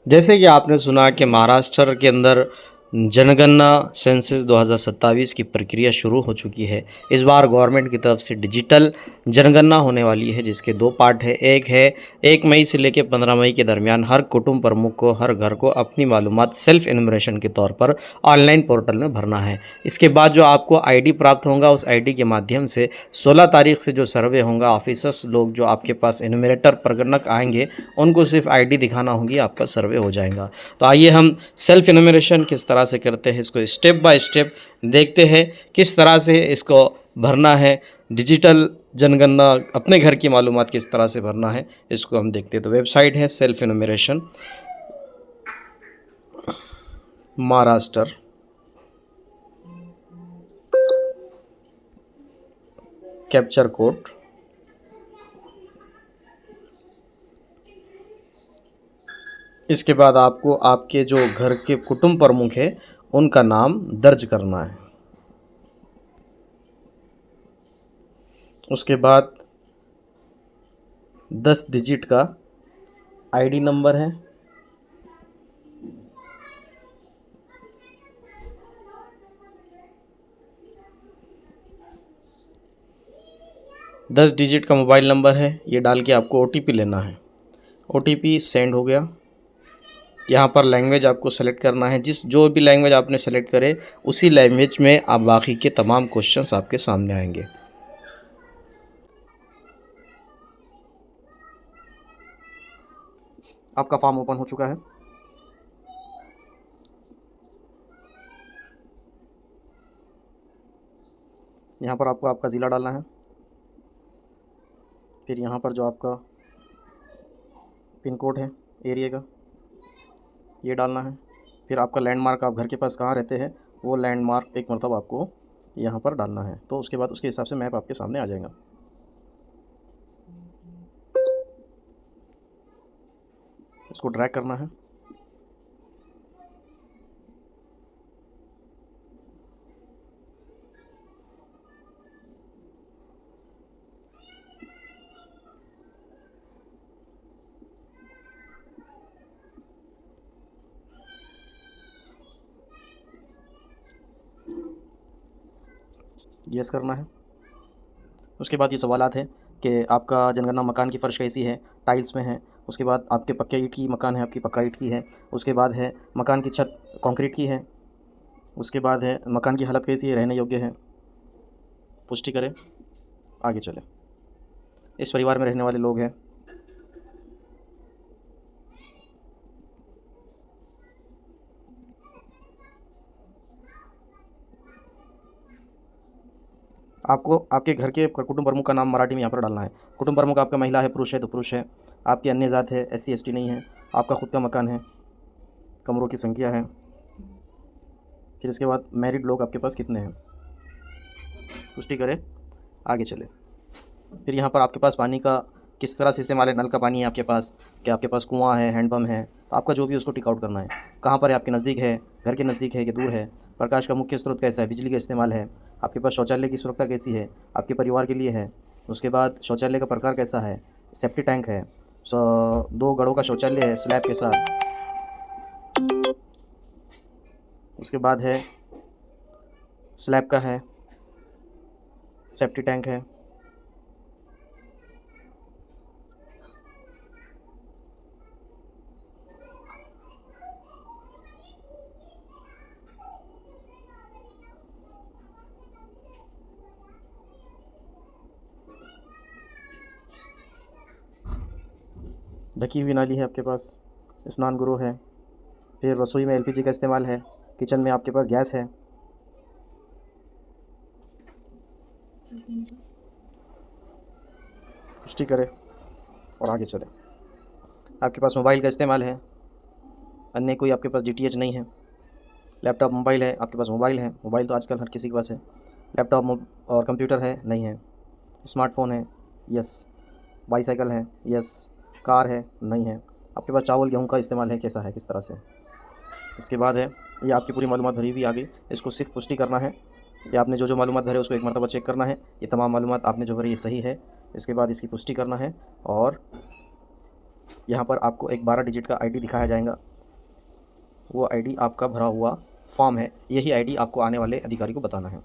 जैसे कि आपने सुना कि महाराष्ट्र के अंदर जनगणना सेंसस 2027 की प्रक्रिया शुरू हो चुकी है। इस बार गवर्नमेंट की तरफ से डिजिटल जनगणना होने वाली है, जिसके दो पार्ट है। एक है 1 मई से लेकर 15 मई के दरमियान हर कुटुंब प्रमुख को, हर घर को अपनी मालूमात सेल्फ इन्यूमरेशन के तौर पर ऑनलाइन पोर्टल में भरना है। इसके बाद जो आपको आईडी प्राप्त होगा, उस आईडी के माध्यम से 16 तारीख से जो सर्वे होगा, ऑफिसर्स लोग जो आपके पास इन्यूमरेटर प्रगणक आएंगे, उनको सिर्फ आईडी दिखाना होगी, आपका सर्वे हो जाएगा। तो आइए हम सेल्फ इन्यूमरेशन किस तरह से करते हैं, इसको स्टेप बाय स्टेप देखते हैं। किस तरह से इसको भरना है, डिजिटल जनगणना अपने घर की मालूमात किस तरह से भरना है, इसको हम देखते हैं। तो वेबसाइट है self enumeration Maharashtra. Capture code, इसके बाद आपको आपके जो घर के कुटुंब प्रमुख है उनका नाम दर्ज करना है। उसके बाद 10 डिजिट का आईडी नंबर है। दस डिजिट का मोबाइल नंबर है, ये डाल के आपको ओटीपी लेना है। ओटीपी सेंड हो गया। यहाँ पर लैंग्वेज आपको सेलेक्ट करना है, जो भी लैंग्वेज आपने सेलेक्ट करे उसी लैंग्वेज में आप बाकी के तमाम क्वेश्चंस आपके सामने आएंगे। आपका फॉर्म ओपन हो चुका है। यहाँ पर आपको आपका ज़िला डालना है। फिर यहाँ पर जो आपका पिन कोड है एरिया का, ये डालना है। फिर आपका लैंडमार्क, आप घर के पास कहाँ रहते हैं वो लैंडमार्क एक मरतब आपको यहाँ पर डालना है। तो उसके बाद उसके हिसाब से मैप आपके सामने आ जाएगा। इसको ड्रैग करना है। यस करना है। उसके बाद ये सवालात हैं कि आपका जनगणना मकान की फ़र्श कैसी है, टाइल्स में है। उसके बाद आपके पक्के ईंट की मकान है, आपकी पक्का ईंट की है। उसके बाद है मकान की छत कंक्रीट की है। उसके बाद है मकान की हालत कैसी है, रहने योग्य है। पुष्टि करें, आगे चलें। इस परिवार में रहने वाले लोग हैं। आपको आपके घर के कुटुंब प्रमुख का नाम मराठी में यहाँ पर डालना है। कुटुंब प्रमुख आपका महिला है, पुरुष है तो पुरुष है। आपकी अन्य जात है, SC ST नहीं है। आपका खुद का मकान है, कमरों की संख्या है। फिर इसके बाद मैरिड लोग आपके पास कितने हैं, पुष्टि करें, आगे चले। फिर यहाँ पर आपके पास पानी का किस तरह से इस्तेमाल है, नल का पानी है आपके पास, क्या आपके पास कुआं है, हैंडपम्प है, तो आपका जो भी उसको टिक आउट करना है। कहाँ पर है, आपके नज़दीक है, घर के नज़दीक है कि दूर है। प्रकाश का मुख्य स्रोत कैसा है, बिजली का इस्तेमाल है। आपके पास शौचालय की सुरक्षा कैसी है, आपके परिवार के लिए है। उसके बाद शौचालय का प्रकार कैसा है, सेफ्टी टैंक है, 2 गड़ों का शौचालय है स्लैब के साथ। उसके बाद है स्लैब का है, सेफ्टी टैंक है। ढकी हुई नाली है आपके पास, स्नान गृह है। फिर रसोई में LPG का इस्तेमाल है। किचन में आपके पास गैस है। पुष्टि करें और आगे चलें। आपके पास मोबाइल का इस्तेमाल है, अन्य कोई आपके पास DTH नहीं है। लैपटॉप मोबाइल है, आपके पास मोबाइल है, मोबाइल तो आजकल हर किसी के पास है। लैपटॉप और कंप्यूटर है, नहीं है। स्मार्टफ़ोन है, यस। बाईसाइकिल है, यस। कार है, नहीं है। आपके पास चावल गेहूं का इस्तेमाल है, कैसा है, किस तरह से। इसके बाद है ये आपकी पूरी मालूमात भरी हुई आ गई। इसको सिर्फ पुष्टि करना है कि आपने जो मालूमात भरे उसको एक मरतबा चेक करना है, ये तमाम मालूमात आपने जो भरी ये सही है। इसके बाद इसकी पुष्टि करना है और यहाँ पर आपको एक 12 डिजिट का आईडी दिखाया जाएगा। वो आईडी आपका भरा हुआ फॉर्म है, यही आईडी आपको आने वाले अधिकारी को बताना है।